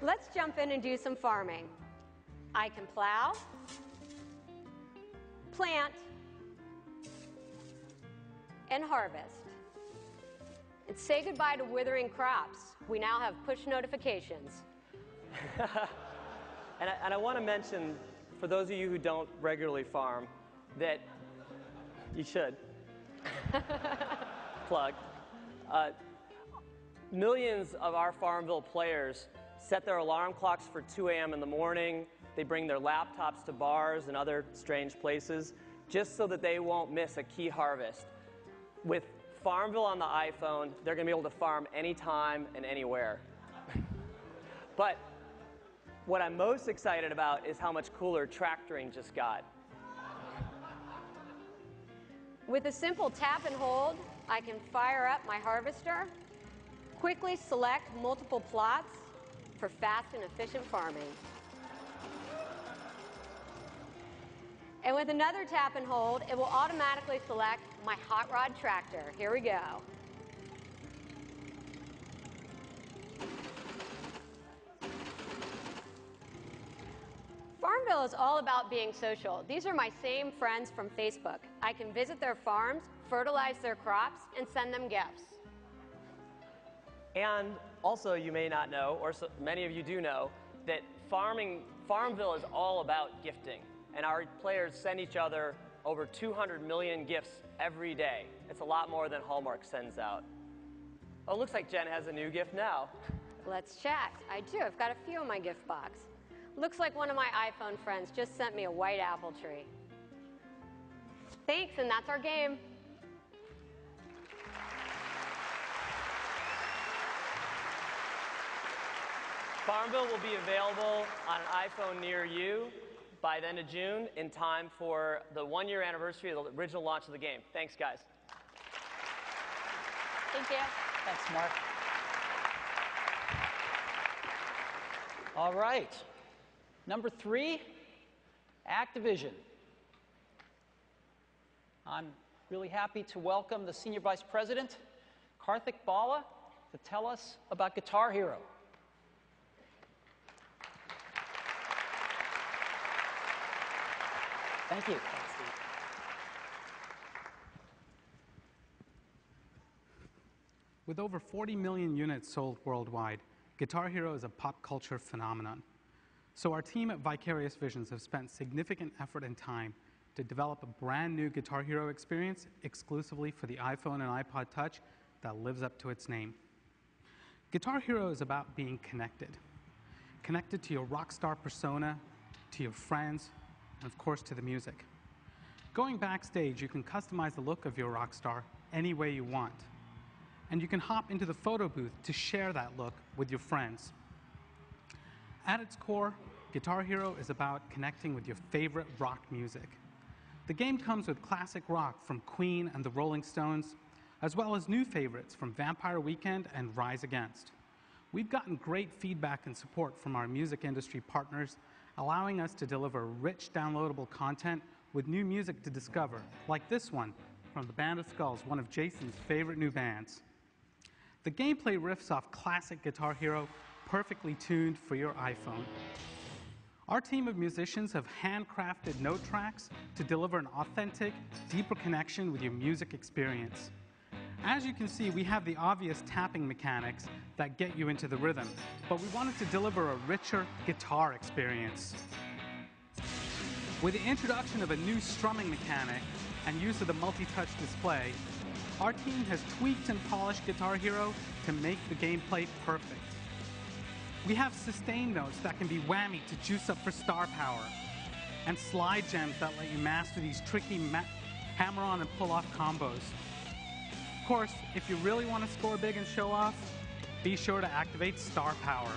Let's jump in and do some farming. I can plow, plant, and harvest. And say goodbye to withering crops. We now have push notifications. And I want to mention, for those of you who don't regularly farm, that you should. Plug. Millions of our Farmville players set their alarm clocks for 2 a.m. in the morning. They bring their laptops to bars and other strange places just so that they won't miss a key harvest. With Farmville on the iPhone, they're going to be able to farm anytime and anywhere. But what I'm most excited about is how much cooler tractoring just got. With a simple tap and hold, I can fire up my harvester, quickly select multiple plots for fast and efficient farming. And with another tap and hold, it will automatically select my hot rod tractor. Here we go. Farmville is all about being social. These are my same friends from Facebook. I can visit their farms, fertilize their crops, and send them gifts. And also, you may not know, or so many of you do know, that Farmville is all about gifting. And our players send each other over 200 million gifts every day. It's a lot more than Hallmark sends out. Oh, it looks like Jen has a new gift now. Let's chat. I do. I've got a few in my gift box. Looks like one of my iPhone friends just sent me a white apple tree. Thanks, and that's our game. Farmville will be available on an iPhone near you by the end of June in time for the 1-year anniversary of the original launch of the game. Thanks, guys. Thank you. Thanks, Mark. All right. Number 3, Activision. I'm really happy to welcome the Senior Vice President, Karthik Bala, to tell us about Guitar Hero. Thank you. Thanks, Steve. With over 40 million units sold worldwide, Guitar Hero is a pop culture phenomenon. So our team at Vicarious Visions have spent significant effort and time to develop a brand new Guitar Hero experience exclusively for the iPhone and iPod Touch that lives up to its name. Guitar Hero is about being connected. Connected to your rock star persona, to your friends, and of course to the music. Going backstage, you can customize the look of your rock star any way you want. And you can hop into the photo booth to share that look with your friends. At its core, Guitar Hero is about connecting with your favorite rock music. The game comes with classic rock from Queen and the Rolling Stones, as well as new favorites from Vampire Weekend and Rise Against. We've gotten great feedback and support from our music industry partners, allowing us to deliver rich downloadable content with new music to discover, like this one from the Band of Skulls, one of Jason's favorite new bands. The gameplay riffs off classic Guitar Hero, perfectly tuned for your iPhone. Our team of musicians have handcrafted note tracks to deliver an authentic, deeper connection with your music experience. As you can see, we have the obvious tapping mechanics that get you into the rhythm, but we wanted to deliver a richer guitar experience. With the introduction of a new strumming mechanic and use of the multi-touch display, our team has tweaked and polished Guitar Hero to make the gameplay perfect. We have sustain notes that can be whammy to juice up for star power, and slide gems that let you master these tricky hammer-on and pull-off combos. Of course, if you really want to score big and show off, be sure to activate star power.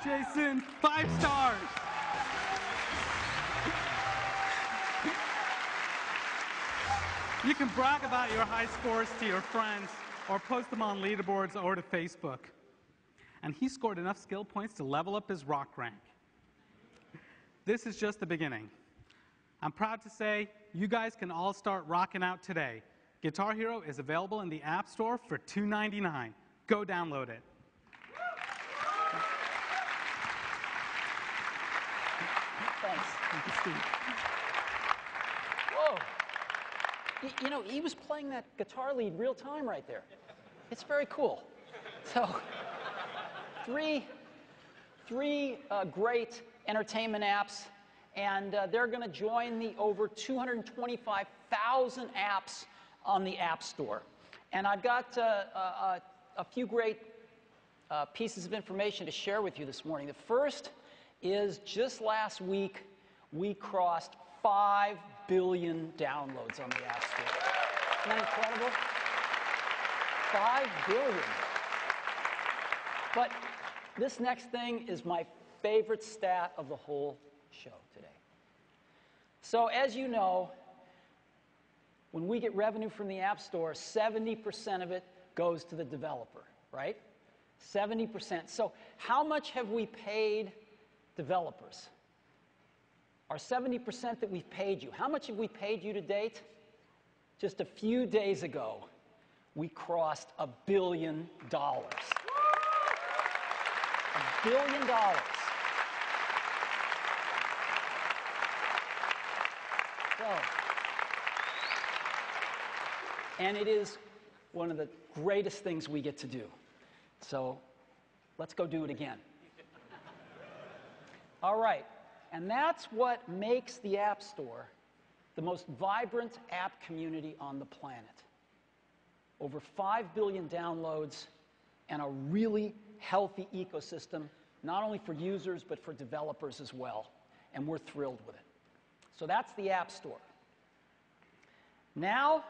Jason, 5 stars. You can brag about your high scores to your friends or post them on leaderboards or to Facebook. And he scored enough skill points to level up his rock rank. This is just the beginning. I'm proud to say you guys can all start rocking out today. Guitar Hero is available in the App Store for $2.99. Go download it. Thanks. Thank you, Steve. Whoa. You know, he was playing that guitar lead real time right there. It's very cool. So, three great entertainment apps, and they're going to join the over 225,000 apps on the App Store. And I've got a few great pieces of information to share with you this morning. The first is just last week, we crossed 5 billion downloads on the App Store. Isn't that incredible? 5 billion. But this next thing is my favorite stat of the whole show today. So as you know, when we get revenue from the App Store, 70% of it goes to the developer, right? 70%. So how much have we paid developers? Our 70% that we've paid you. How much have we paid you to date? Just a few days ago, we crossed $1 billion. $1 billion. So, and it is one of the greatest things we get to do. So let's go do it again. All right, and that's what makes the App Store the most vibrant app community on the planet. Over 5 billion downloads and a really healthy ecosystem, not only for users, but for developers as well. And we're thrilled with it. So that's the App Store. Now,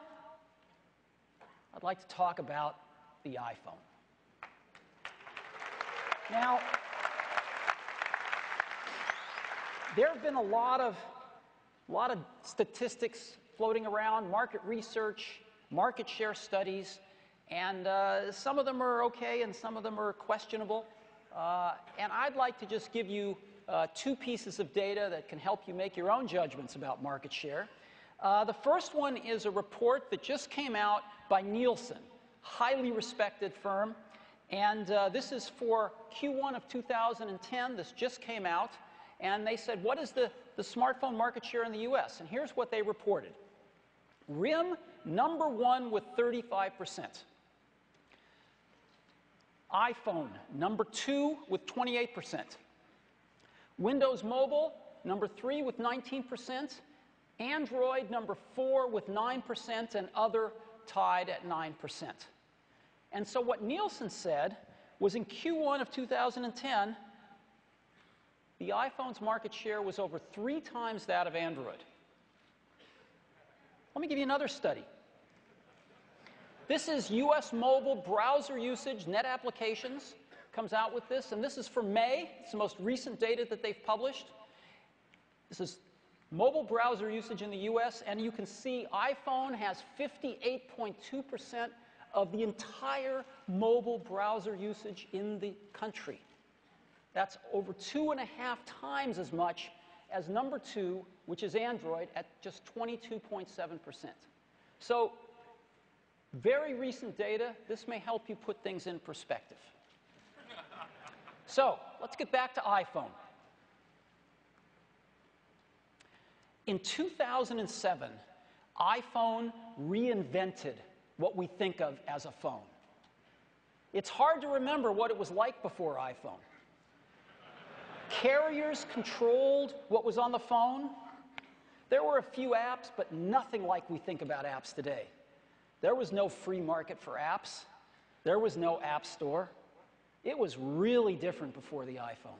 I'd like to talk about the iPhone. Now, there have been a lot of statistics floating around, market research, market share studies, and some of them are okay and some of them are questionable. And I'd like to just give you two pieces of data that can help you make your own judgments about market share. The first one is a report that just came out by Nielsen, highly respected firm. And this is for Q1 of 2010. This just came out. And they said, what is the smartphone market share in the US? And here's what they reported. RIM, #1 with 35%. iPhone, #2 with 28%. Windows Mobile, #3 with 19%. Android, #4 with 9%, and other tied at 9%. And so what Nielsen said was in Q1 of 2010, the iPhone's market share was over 3 times that of Android. Let me give you another study. This is US mobile browser usage, net applications, comes out with this, and this is for May. It's the most recent data that they've published. This is mobile browser usage in the US, and you can see iPhone has 58.2% of the entire mobile browser usage in the country. That's over 2.5 times as much as #2, which is Android, at just 22.7%. So, very recent data. This may help you put things in perspective. So, let's get back to iPhone. In 2007, iPhone reinvented what we think of as a phone. It's hard to remember what it was like before iPhone. Carriers controlled what was on the phone. There were a few apps, but nothing like we think about apps today. There was no free market for apps. There was no app store. It was really different before the iPhone.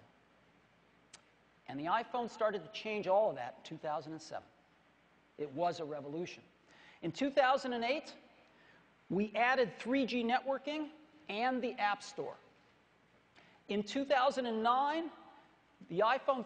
And the iPhone started to change all of that in 2007. It was a revolution. In 2008, we added 3G networking and the App Store. In 2009, the iPhone